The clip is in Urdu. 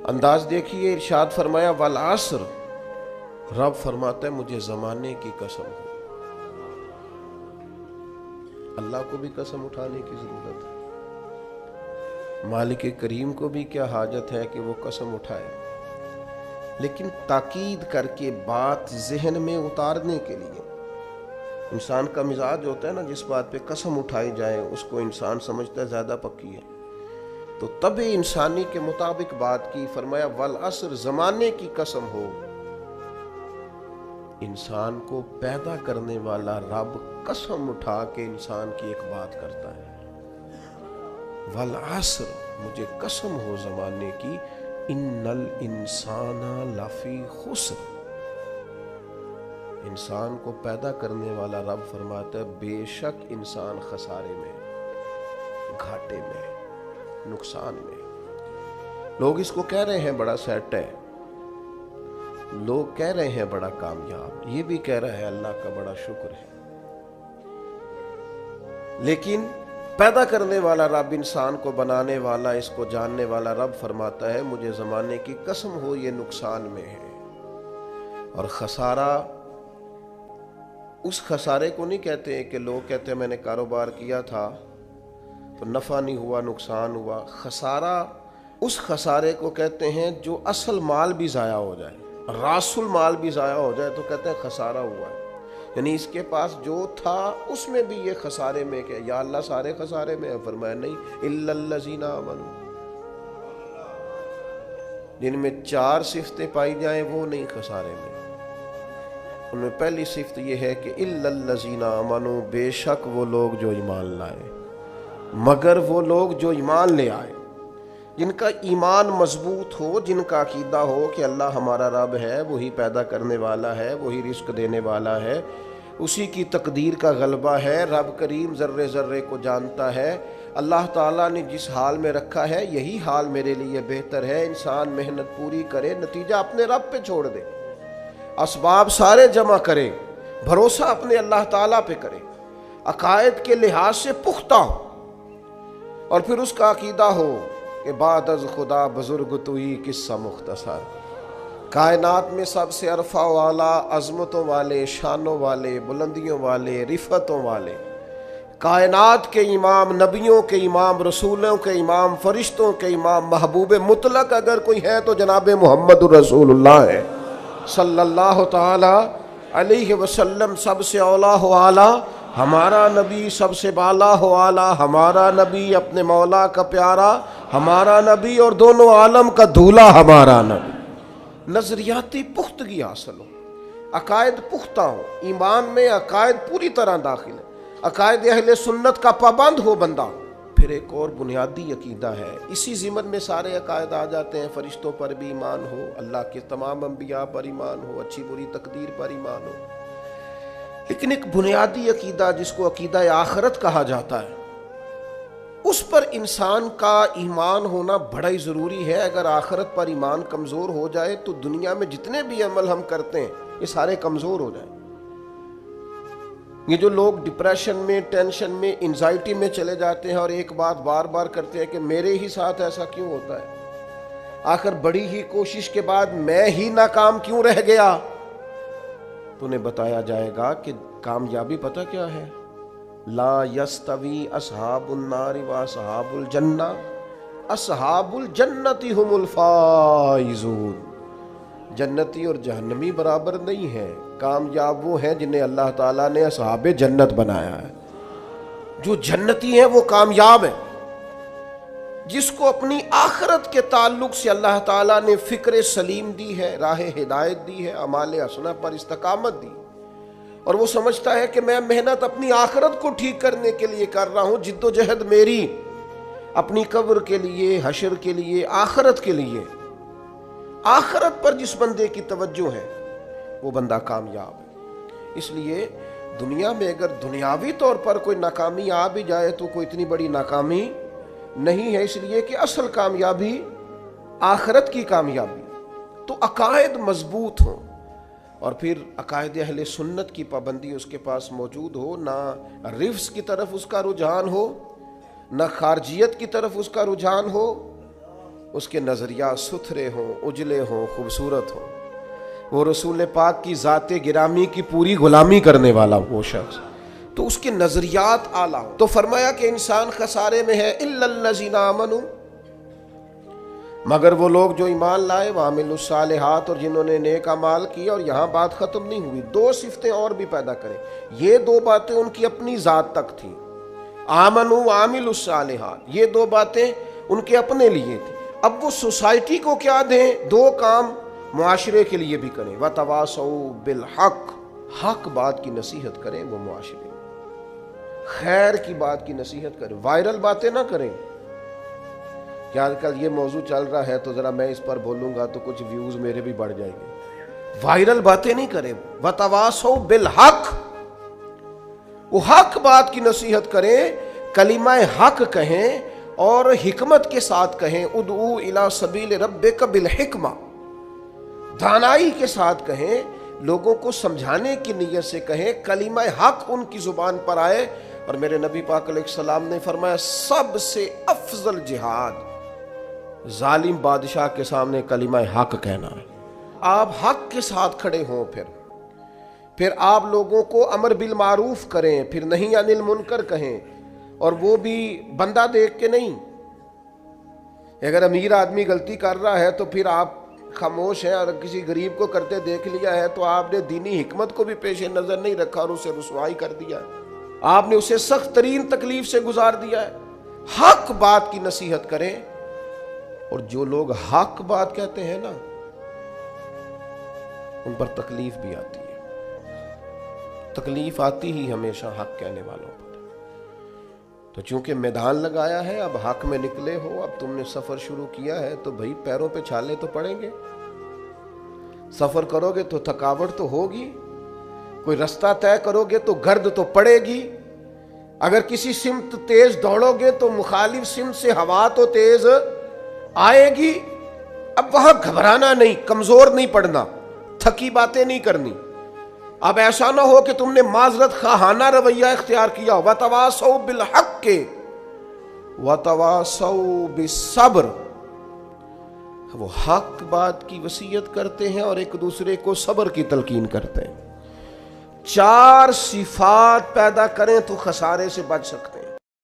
انداز دیکھیے، ارشاد فرمایا والعصر، رب فرماتا ہے مجھے زمانے کی قسم ہے۔ اللہ کو بھی قسم اٹھانے کی ضرورت ہے، مالک کریم کو بھی کیا حاجت ہے کہ وہ قسم اٹھائے، لیکن تاکید کر کے بات ذہن میں اتارنے کے لیے۔ انسان کا مزاج ہوتا ہے نا، جس بات پہ قسم اٹھائی جائے اس کو انسان سمجھتا ہے زیادہ پکی ہے، تو طبع انسانی کے مطابق بات کی۔ فرمایا والعصر، زمانے کی قسم ہو۔ انسان کو پیدا کرنے والا رب قسم اٹھا کے انسان کی ایک بات کرتا ہے، والعصر، مجھے قسم ہو زمانے کی، ان الانسان لفی خسر۔ انسان کو پیدا کرنے والا رب فرماتا ہے بے شک انسان خسارے میں، گھاٹے میں، نقصان میں۔ لوگ اس کو کہہ رہے ہیں بڑا سیٹ ہے، لوگ کہہ رہے ہیں بڑا کامیاب، یہ بھی کہہ رہا ہے اللہ کا بڑا شکر ہے، لیکن پیدا کرنے والا رب، انسان کو بنانے والا، اس کو جاننے والا رب فرماتا ہے مجھے زمانے کی قسم ہو یہ نقصان میں ہے۔ اور خسارہ اس خسارے کو نہیں کہتے ہیں کہ لوگ کہتے ہیں میں نے کاروبار کیا تھا تو نفع نہیں ہوا، نقصان ہوا۔ خسارہ اس خسارے کو کہتے ہیں جو اصل مال بھی ضائع ہو جائے، راس المال بھی ضائع ہو جائے تو کہتے ہیں خسارہ ہوا ہے، یعنی اس کے پاس جو تھا اس میں بھی یہ خسارے میں کہ یا اللہ سارے خسارے میں ہے؟ فرمایا نہیں، الا الذین آمنوا، جن میں 4 صفتیں پائی جائیں وہ نہیں خسارے میں۔ ان میں پہلی صفت یہ ہے کہ الا الذین آمنوا، بے شک وہ لوگ جو ایمان لائے، مگر وہ لوگ جو ایمان لے آئے، جن کا ایمان مضبوط ہو، جن کا عقیدہ ہو کہ اللہ ہمارا رب ہے، وہی پیدا کرنے والا ہے، وہی رزق دینے والا ہے، اسی کی تقدیر کا غلبہ ہے، رب کریم ذرے ذرے کو جانتا ہے، اللہ تعالیٰ نے جس حال میں رکھا ہے یہی حال میرے لیے بہتر ہے۔ انسان محنت پوری کرے، نتیجہ اپنے رب پہ چھوڑ دے، اسباب سارے جمع کرے، بھروسہ اپنے اللہ تعالیٰ پہ کرے، عقائد کے لحاظ سے پختہ ہو، اور پھر اس کا عقیدہ ہو کہ بعد از خدا بزرگ توئی قصہ مختصر، کائنات میں سب سے عرفہ والا، عظمتوں والے، شانوں والے، بلندیوں والے، رفتوں والے، کائنات کے امام، نبیوں کے امام، رسولوں کے امام، فرشتوں کے امام، محبوب مطلق اگر کوئی ہے تو جناب محمد الرسول اللہ ہے صلی اللہ تعالی علیہ وسلم۔ سب سے اولا ہو اعلیٰ ہمارا نبی، سب سے بالا ہو اعلیٰ ہمارا نبی، اپنے مولا کا پیارا ہمارا نبی، اور دونوں عالم کا دھولا ہمارا نبی۔ نظریاتی پختگی حاصل ہو، عقائد پختہ ہو، ایمان میں عقائد پوری طرح داخل ہے، عقائد اہل سنت کا پابند ہو بندہ۔ پھر ایک اور بنیادی عقیدہ ہے، اسی ضمن میں سارے عقائد آ جاتے ہیں، فرشتوں پر بھی ایمان ہو، اللہ کے تمام انبیاء پر ایمان ہو، اچھی بری تقدیر پر ایمان ہو، لیکن ایک بنیادی عقیدہ جس کو عقیدہ آخرت کہا جاتا ہے، اس پر انسان کا ایمان ہونا بڑا ہی ضروری ہے۔ اگر آخرت پر ایمان کمزور ہو جائے تو دنیا میں جتنے بھی عمل ہم کرتے ہیں یہ سارے کمزور ہو جائیں۔ یہ جو لوگ ڈپریشن میں، ٹینشن میں، انزائٹی میں چلے جاتے ہیں اور ایک بات بار بار کرتے ہیں کہ میرے ہی ساتھ ایسا کیوں ہوتا ہے، آخر بڑی ہی کوشش کے بعد میں ہی ناکام کیوں رہ گیا، تو انہیں بتایا جائے گا کہ کامیابی پتہ کیا ہے؟ لا یستوی اصحاب النار و اصحاب الجنہ، اصحاب الجنت هم الفائزون۔ جنتی اور جہنمی برابر نہیں ہیں، کامیاب وہ ہیں جنہیں اللہ تعالیٰ نے اصحاب جنت بنایا ہے۔ جو جنتی ہیں وہ کامیاب ہیں، جس کو اپنی آخرت کے تعلق سے اللہ تعالیٰ نے فکر سلیم دی ہے، راہ ہدایت دی ہے، اعمال حسنہ پر استقامت دی، اور وہ سمجھتا ہے کہ میں محنت اپنی آخرت کو ٹھیک کرنے کے لیے کر رہا ہوں، جد و جہد میری اپنی قبر کے لیے، حشر کے لیے، آخرت کے لیے۔ آخرت پر جس بندے کی توجہ ہے وہ بندہ کامیاب ہے۔ اس لیے دنیا میں اگر دنیاوی طور پر کوئی ناکامی آ بھی جائے تو کوئی اتنی بڑی ناکامی نہیں ہے، اس لیے کہ اصل کامیابی آخرت کی کامیابی۔ تو عقائد مضبوط ہوں، اور پھر عقائد اہل سنت کی پابندی اس کے پاس موجود ہو، نہ رفض کی طرف اس کا رجحان ہو، نہ خارجیت کی طرف اس کا رجحان ہو، اس کے نظریات ستھرے ہوں، اجلے ہوں، خوبصورت ہوں، وہ رسول پاک کی ذات گرامی کی پوری غلامی کرنے والا وہ شخص، تو اس کے نظریات اعلیٰ ہوں۔ تو فرمایا کہ انسان خسارے میں ہے الا الذین آمنوا، مگر وہ لوگ جو ایمان لائے، وعملوا الصالحات، اور جنہوں نے نیک اعمال کیا۔ اور یہاں بات ختم نہیں ہوئی، دو صفتیں اور بھی پیدا کریں۔ یہ دو باتیں ان کی اپنی ذات تک تھیں، آمنوا وعملوا الصالحات، یہ دو باتیں ان کے اپنے لیے تھیں۔ اب وہ سوسائٹی کو کیا دیں؟ دو کام معاشرے کے لیے بھی کریں، وتواصوا بالحق، حق بات کی نصیحت کریں وہ معاشرے میں، خیر کی بات کی نصیحت کریں، وائرل باتیں نہ کریں کہ آج کل یہ موضوع چل رہا ہے تو ذرا میں اس پر بولوں گا تو کچھ ویوز میرے بھی بڑھ جائیں گے، وائرل باتیں نہیں کریں، وتواصوا بالحق، وہ حق بات کی نصیحت کریں، کلمہ حق کہیں اور حکمت کے ساتھ کہیں، ادعو الی سبیل ربک بالحکمہ، دانائی کے ساتھ کہیں، لوگوں کو سمجھانے کی نیت سے کہیں، کلمہ حق ان کی زبان پر آئے۔ اور میرے نبی پاک علیہ السلام نے فرمایا سب سے افضل جہاد ظالم بادشاہ کے سامنے کلمہ حق کہنا ہے۔ آپ حق کے ساتھ کھڑے ہوں، پھر آپ لوگوں کو امر بالمعروف کریں، پھر نہی عن المنکر کہیں، اور وہ بھی بندہ دیکھ کے نہیں۔ اگر امیر آدمی غلطی کر رہا ہے تو پھر آپ خاموش ہیں، اور کسی غریب کو کرتے دیکھ لیا ہے تو آپ نے دینی حکمت کو بھی پیش نظر نہیں رکھا اور اسے رسوائی کر دیا ہے، آپ نے اسے سخت ترین تکلیف سے گزار دیا ہے۔ حق بات کی نصیحت کریں، اور جو لوگ حق بات کہتے ہیں نا ان پر تکلیف بھی آتی ہے، تکلیف آتی ہی ہمیشہ حق کہنے والوں پر۔ تو چونکہ میدان لگایا ہے، اب حق میں نکلے ہو، اب تم نے سفر شروع کیا ہے تو بھئی پیروں پہ چھالے تو پڑیں گے، سفر کرو گے تو تھکاوٹ تو ہوگی، کوئی رستہ طے کرو گے تو گرد تو پڑے گی، اگر کسی سمت تیز دوڑو گے تو مخالف سمت سے ہوا تو تیز آئے گی۔ اب وہاں گھبرانا نہیں، کمزور نہیں پڑنا، تھکی باتیں نہیں کرنی۔ اب ایسا نہ ہو کہ تم نے معذرت خواہانہ رویہ اختیار کیا، وتواصوا بالحق وتواصوا بالصبر، وہ حق بات کی وصیت کرتے ہیں اور ایک دوسرے کو صبر کی تلقین کرتے ہیں۔ چار صفات پیدا کریں تو خسارے سے بچ سکتے